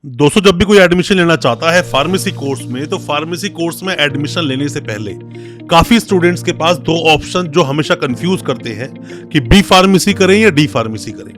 दोस्तों, जब भी कोई एडमिशन लेना चाहता है फार्मेसी कोर्स में, तो फार्मेसी कोर्स में एडमिशन लेने से पहले काफी स्टूडेंट्स के पास दो ऑप्शन जो हमेशा कंफ्यूज करते हैं कि बी फार्मेसी करें या डी फार्मेसी करें।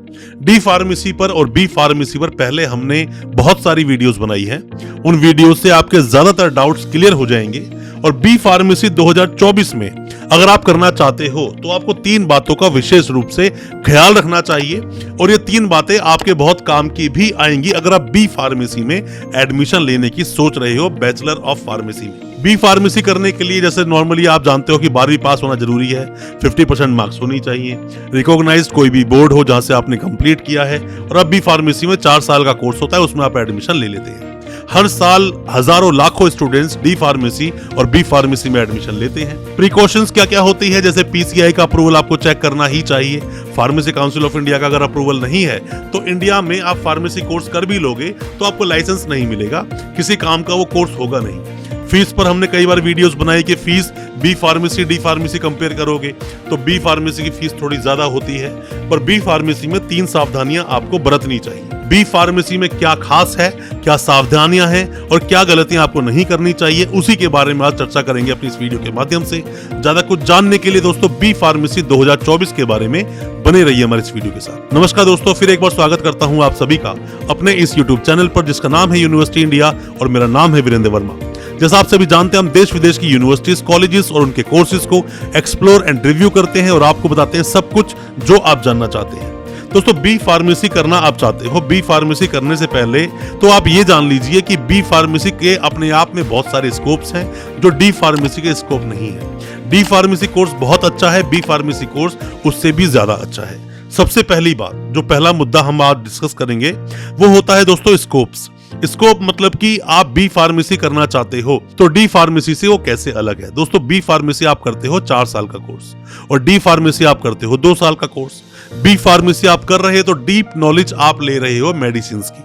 डी फार्मेसी पर और बी फार्मेसी पर पहले हमने बहुत सारी वीडियोस बनाई हैं। उन वीडियोस से आपके ज्यादातर डाउट्स क्लियर हो जाएंगे। और बी फार्मेसी 2024 में अगर आप करना चाहते हो तो आपको तीन बातों का विशेष रूप से ख्याल रखना चाहिए, और ये तीन बातें आपके बहुत काम की भी आएंगी अगर आप बी फार्मेसी में एडमिशन लेने की सोच रहे हो बैचलर ऑफ फार्मेसी में। बी फार्मेसी करने के लिए जैसे नॉर्मली आप जानते हो कि 12वीं पास होना जरूरी है, 50% मार्क्स होनी चाहिए, रिकॉग्नाइज्ड कोई भी बोर्ड हो जहां से आपने कंप्लीट किया है, और अब बी फार्मेसी में 4 साल का कोर्स होता है, उसमें आप एडमिशन ले लेते हैं। हर साल हजारों लाखों स्टूडेंट्स डी फार्मेसी और बी फार्मेसी में एडमिशन लेते हैं। प्रिकॉशंस क्या क्या होती है, जैसे पीसीआई का अप्रूवल आपको चेक करना ही चाहिए। फार्मेसी काउंसिल ऑफ इंडिया का अगर अप्रूवल नहीं है तो इंडिया में आप फार्मेसी कोर्स कर भी लोगे तो आपको लाइसेंस नहीं मिलेगा, किसी काम का वो कोर्स होगा नहीं। फीस पर हमने कई बार वीडियोस बनाई कि fees B pharmacy D pharmacy compare करोगे तो बी फार्मेसी की फीस थोड़ी ज्यादा होती है, पर बी फार्मेसी में 3 सावधानियां आपको बरतनी चाहिए। बी फार्मेसी में क्या खास है, क्या सावधानियां हैं और क्या गलतियां आपको नहीं करनी चाहिए, उसी के बारे में आज चर्चा करेंगे अपनी इस वीडियो के माध्यम से। ज्यादा कुछ जानने के लिए दोस्तों बी फार्मेसी 2024 के बारे में बने रहिए हमारे इस वीडियो के साथ। नमस्कार दोस्तों, फिर एक बार स्वागत करता हूं आप सभी का अपने इस यूट्यूब चैनल पर जिसका नाम है यूनिवर्सिटी इंडिया, और मेरा नाम है वीरेंद्र वर्मा। जैसा आप सभी जानते हैं, हम देश विदेश की यूनिवर्सिटीज, कॉलेजेस और उनके कोर्सेज को एक्सप्लोर एंड रिव्यू करते हैं और आपको बताते हैं सब कुछ जो आप जानना चाहते हैं। दोस्तों, बी फार्मेसी करना आप चाहते हो, बी फार्मेसी करने से पहले तो आप ये जान लीजिए कि बी फार्मेसी के अपने आप में बहुत सारे स्कोप्स हैं जो डी फार्मेसी के स्कोप नहीं है। डी फार्मेसी कोर्स बहुत अच्छा है, बी फार्मेसी कोर्स उससे भी ज्यादा अच्छा है। सबसे पहली बात, जो पहला मुद्दा हम आज डिस्कस करेंगे वो होता है दोस्तों स्कोप्स। स्कोप मतलब कि आप बी फार्मेसी करना चाहते हो तो डी फार्मेसी से वो कैसे अलग है। दोस्तों, बी फार्मेसी आप करते हो 4 साल का कोर्स और डी फार्मेसी आप करते हो 2 साल का कोर्स। बी फार्मेसी आप कर रहे हो तो डीप नॉलेज आप ले रहे हो मेडिसिन की।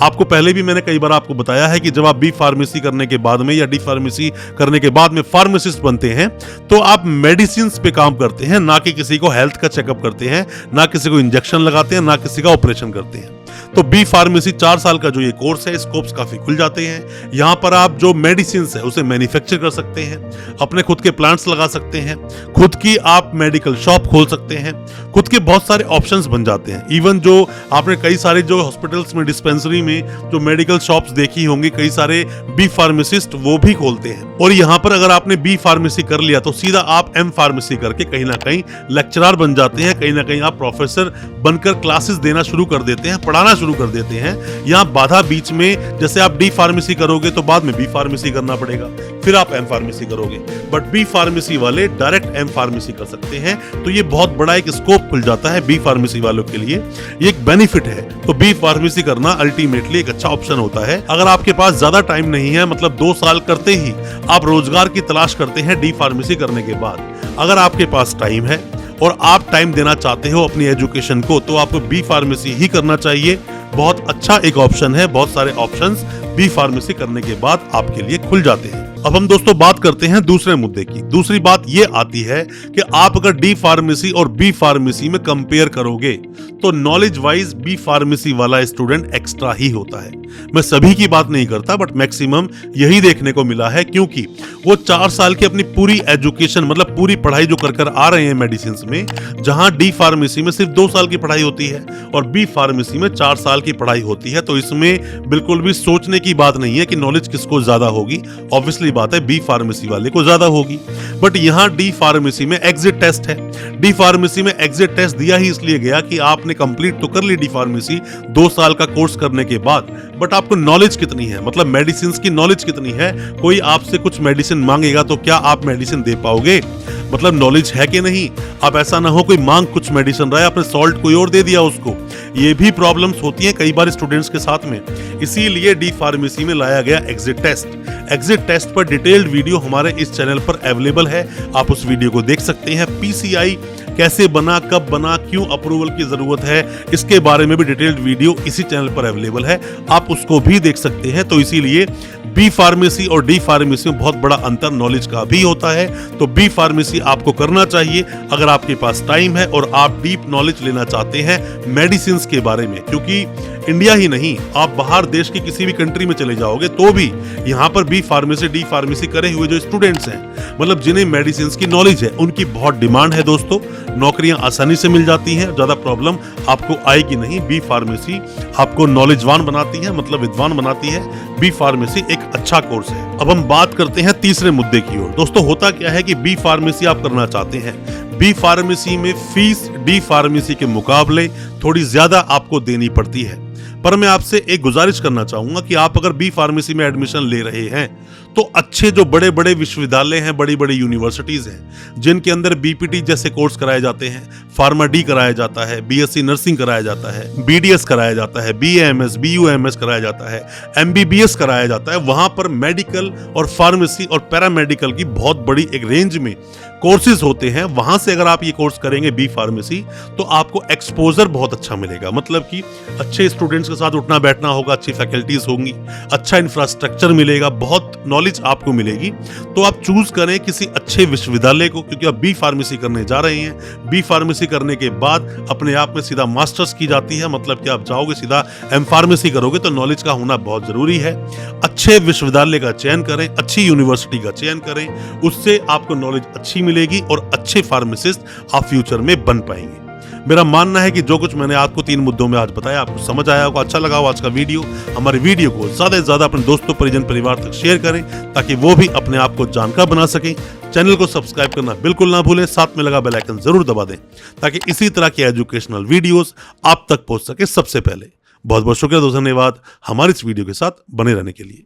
आपको पहले भी मैंने कई बार आपको बताया है कि जब आप बी फार्मेसी करने के बाद में या डी फार्मेसी करने के बाद में फार्मासिस्ट बनते हैं तो आप मेडिसिन पे काम करते हैं, ना कि किसी को हेल्थ का चेकअप करते हैं, ना किसी को इंजेक्शन लगाते हैं, ना किसी का ऑपरेशन करते हैं। तो बी फार्मेसी 4 साल का जो ये कोर्स है, स्कोप्स काफी खुल जाते हैं। यहाँ पर आप जो मेडिसिन है उसे मैन्युफैक्चर कर सकते हैं, अपने खुद के प्लांट्स लगा सकते हैं, खुद की आप मेडिकल शॉप खोल सकते हैं, खुद के बहुत सारे ऑप्शंस बन जाते हैं। इवन जो आपने कई सारे जो हॉस्पिटल्स में, डिस्पेंसरी में जो मेडिकल शॉप्स देखी होंगी, कई सारे बी फार्मासिस्ट वो भी खोलते हैं। और यहाँ पर अगर आपने बी फार्मेसी कर लिया तो सीधा आप एम फार्मेसी करके कहीं ना कहीं लेक्चरर बन जाते हैं, कहीं ना कहीं आप प्रोफेसर बनकर क्लासेस देना शुरू कर देते हैं, पढ़ाना शुरू कर देते हैं। यहाँ बाधा बीच में, जैसे आप डी फार्मेसी करोगे तो बाद में बी फार्मेसी करना पड़ेगा, फिर आप एम फार्मेसी करोगे, बट बी फार्मेसी वाले डायरेक्ट एम फार्मेसी कर सकते हैं। तो ये बहुत बड़ा एक स्कोप खुल जाता है बी फार्मेसी वालों के लिए, ये एक बेनिफिट है। तो बी फार्मेसी करना अल्टीमेटली एक अच्छा ऑप्शन होता है। अगर आपके पास ज्यादा टाइम नहीं है, मतलब 2 साल करते ही आप रोजगार की तलाश करते हैं डी फार्मेसी करने के बाद, अगर आपके पास टाइम है और आप टाइम देना चाहते हो अपनी एजुकेशन को, तो आपको बी फार्मेसी ही करना चाहिए। बहुत अच्छा एक ऑप्शन है, बहुत सारे ऑप्शंस बी फार्मेसी करने के बाद आपके लिए खुल जाते हैं। अब हम दोस्तों बात करते हैं दूसरे मुद्दे की। दूसरी बात ये आती है कि आप अगर डी फार्मेसी और बी फार्मेसी में कंपेयर करोगे तो नॉलेज वाइज बी फार्मेसी वाला स्टूडेंट एक्स्ट्रा ही होता है। मैं सभी की बात नहीं करता, बट मैक्सिमम यही देखने को मिला है, क्योंकि वो 4 साल की अपनी पूरी एजुकेशन, मतलब पूरी पढ़ाई जो कर आ रहे हैं मेडिसिन में, जहां डी फार्मेसी में सिर्फ 2 साल की पढ़ाई होती है और बी फार्मेसी में 4 साल की पढ़ाई होती है। तो इसमें बिल्कुल भी सोचने की बात नहीं है कि नॉलेज किसको ज्यादा होगी। ऑब्वियसली बात है बी फार्मेसी वाले को ज्यादा होगी। बट यहाँ डी फार्मेसी में एग्जिट टेस्ट है। डी फार्मेसी में एग्जिट टेस्ट दिया ही इसलिए गया कि आपने कंप्लीट तो कर ली डी फार्मेसी 2 साल का कोर्स करने के बाद, बट आपको नॉलेज कितनी है, मतलब मेडिसिन की नॉलेज कितनी है। कोई आपसे कुछ मेडिसिन मांगेगा तो क्या आप मेडिसिन दे पाओगे, मतलब नॉलेज है कि नहीं। अब ऐसा ना हो कोई मांग कुछ मेडिसिन रहा है, आपने सॉल्ट कोई और दे दिया उसको। ये भी प्रॉब्लम्स होती हैं कई बार स्टूडेंट्स के साथ में, इसीलिए डी फार्मेसी में लाया गया एग्जिट टेस्ट। एग्जिट टेस्ट पर डिटेल्ड वीडियो हमारे इस चैनल पर अवेलेबल है, आप उस वीडियो को देख सकते हैं। पीसीआई कैसे बना, कब बना, क्यों अप्रूवल की जरूरत है, इसके बारे में भी डिटेल्ड वीडियो इसी चैनल पर अवेलेबल है, आप उसको भी देख सकते हैं। तो इसीलिए बी फार्मेसी और डी फार्मेसी में बहुत बड़ा अंतर नॉलेज का भी होता है। तो बी फार्मेसी आपको करना चाहिए अगर आपके पास टाइम है और आप डीप नॉलेज लेना चाहते हैं मेडिसिन के बारे में, क्योंकि इंडिया ही नहीं, आप बाहर देश की किसी भी कंट्री में चले जाओगे तो भी यहाँ पर बी फार्मेसी डी फार्मेसी करे हुए जो स्टूडेंट्स हैं, मतलब जिन्हें मेडिसिन की नॉलेज है, उनकी बहुत डिमांड है दोस्तों। नौकरियां आसानी से मिल जाती हैं, ज्यादा प्रॉब्लम आपको आएगी नहीं। बी फार्मेसी आपको नॉलेजवान बनाती है, मतलब विद्वान बनाती है। बी फार्मेसी एक अच्छा कोर्स है। अब हम बात करते हैं तीसरे मुद्दे की ओर। दोस्तों होता क्या है कि बी फार्मेसी आप करना चाहते हैं, बी फार्मेसी में फीस डी फार्मेसी के मुकाबले थोड़ी ज्यादा आपको देनी पड़ती है। पर मैं आपसे एक गुजारिश करना चाहूंगा कि आप अगर बी फार्मेसी में एडमिशन ले रहे हैं तो अच्छे जो बड़े बड़े विश्वविद्यालय हैं, बड़ी बड़ी यूनिवर्सिटीज हैं, जिनके अंदर बीपीटी जैसे कोर्स कराए जाते हैं, फार्मा डी कराया जाता है, बीएससी नर्सिंग कराया जाता है, बीडीएस कराया जाता है, बीएएमएस बीयूएमएस कराया जाता है, एमबीबीएस कराया जाता है, वहां पर मेडिकल और फार्मेसी और पैरामेडिकल की बहुत बड़ी एक रेंज में कोर्सेज होते हैं। वहां से अगर आप ये कोर्स करेंगे बी फार्मेसी तो आपको एक्सपोजर बहुत अच्छा मिलेगा, मतलब कि अच्छे स्टूडेंट्स के साथ उठना बैठना होगा, अच्छी फैकल्टीज होंगी, अच्छा इंफ्रास्ट्रक्चर मिलेगा, बहुत नॉलेज आपको मिलेगी। तो आप चूज करें किसी अच्छे विश्वविद्यालय को, क्योंकि आप बी फार्मेसी करने जा रहे हैं। बी फार्मेसी करने के बाद अपने आप में सीधा मास्टर्स की जाती है, मतलब कि आप जाओगे सीधा एम फार्मेसी करोगे, तो नॉलेज का होना बहुत जरूरी है। अच्छे विश्वविद्यालय का चयन करें, अच्छी यूनिवर्सिटी का चयन करें, उससे आपको नॉलेज अच्छी मिलेगी और अच्छे फार्मासिस्ट आप फ्यूचर में बन पाएंगे। मेरा मानना है कि जो कुछ मैंने आपको 3 मुद्दों में आज बताया आपको समझ आया होगा, अच्छा लगा हो आज का वीडियो। हमारे वीडियो को ज्यादा से ज्यादा अपने दोस्तों परिजन परिवार तक शेयर करें ताकि वो भी अपने आप को जानकार बना सकें। चैनल को सब्सक्राइब करना बिल्कुल ना भूलें, साथ में लगा बेल आइकन जरूर दबा दें ताकि इसी तरह के एजुकेशनल वीडियोस आप तक पहुंच सके सबसे पहले। बहुत बहुत शुक्रिया दोस्तों, धन्यवाद हमारे इस वीडियो के साथ बने रहने के लिए।